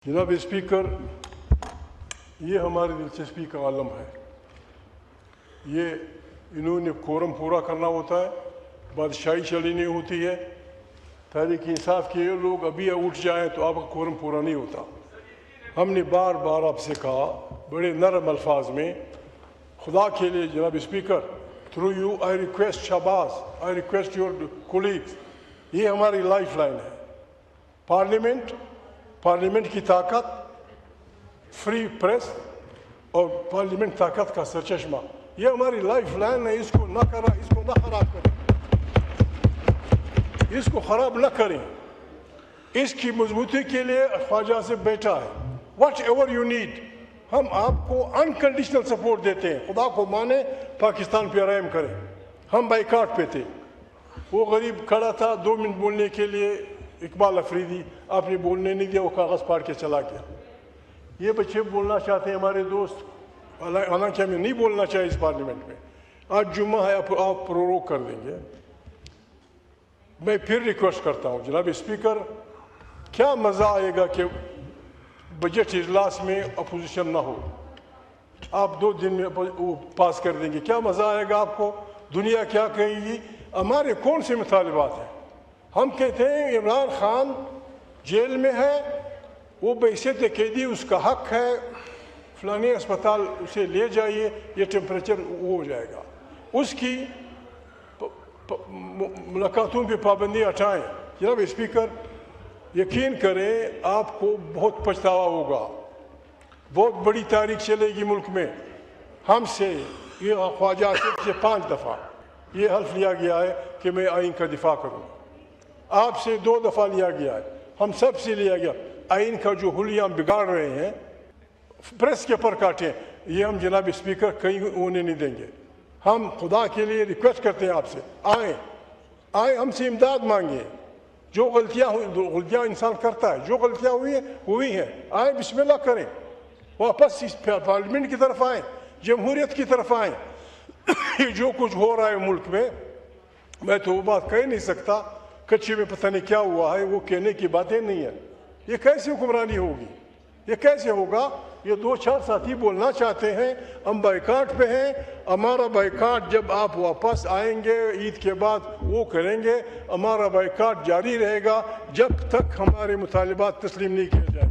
जनाब स्पीकर, ये हमारी दिलचस्पी का आलम है। ये इन्होंने कोरम पूरा करना होता है, बादशाही चलनी होती है। तहरीक इंसाफ के ये लोग अभी उठ जाएं तो आपका कोरम पूरा नहीं होता। हमने बार बार आपसे कहा बड़े नरम अल्फाज में, खुदा के लिए जनाब speaker, through you I request Shahbaz, I request your colleagues, ये हमारी लाइफ लाइन है। पार्लियामेंट की ताकत, फ्री प्रेस और पार्लियामेंट ताकत का सरचश्मा, ये हमारी लाइफ लाइन है। इसको ना खराब करें, इसको खराब ना करें। इसकी मजबूती के लिए ख्वाजा से बैठा है। वट एवर यू नीड, हम आपको अनकंडीशनल सपोर्ट देते हैं। खुदा को माने, पाकिस्तान पे रहम करें। हम बाइकाट पे थे। वो गरीब खड़ा था 2 मिनट बोलने के लिए, इकबाल अफरीदी, आपने बोलने नहीं दिया, वो कागज़ फाड़ के चला गया। ये बच्चे बोलना चाहते हैं, हमारे दोस्त, हालांकि हमें नहीं बोलना चाहिए इस पार्लियामेंट में। आज जुम्मा है, आप प्रोरोग कर देंगे। मैं फिर रिक्वेस्ट करता हूँ जनाब स्पीकर, क्या मज़ा आएगा कि बजट इजलास में अपोजिशन ना हो, आप 2 दिन में वो पास कर देंगे, क्या मज़ा आएगा आपको? दुनिया क्या कहेगी? हमारे कौन से मुतालिबात हैं? हम कहते हैं इमरान खान जेल में है, वो बहैसियत कैदी, उसका हक है, फलाने अस्पताल उसे ले जाइए, ये टेम्परेचर वो हो जाएगा। उसकी मुलाकातों पे पाबंदी हटाएं। जनाब स्पीकर, यकीन करें आपको बहुत पछतावा होगा, बहुत बड़ी तारीख चलेगी मुल्क में। हमसे ये ख्वाजा से 5 दफ़ा ये हल्फ लिया गया है कि मैं आइन का दिफा करूँ। आपसे 2 दफ़ा लिया गया है, हम सब से लिया गया। आइन का जो हुलिया बिगाड़ रहे हैं, प्रेस के पर काटें, ये हम जनाब स्पीकर कहीं होने नहीं देंगे। हम खुदा के लिए रिक्वेस्ट करते हैं आपसे, आए हमसे इमदाद मांगिए। जो गलतियाँ इंसान करता है, जो गलतियाँ हुई हैं, आए बिस्मिल्लाह करें, वापस इस पार्लियामेंट की तरफ आएँ, जमहूरियत की तरफ आएँ। ये जो कुछ हो रहा है मुल्क में, मैं तो वो बात कह नहीं सकता, कच्चे में पता नहीं क्या हुआ है, वो कहने की बातें नहीं है। ये कैसे हुक्मरानी होगी? ये कैसे होगा? ये 2-4 साथी बोलना चाहते हैं, हम बाइकाट पे हैं। हमारा बाइकाट जब आप वापस आएंगे ईद के बाद वो करेंगे। हमारा बाइकाट जारी रहेगा जब तक हमारे मुतालिबात तस्लीम नहीं किए जाए।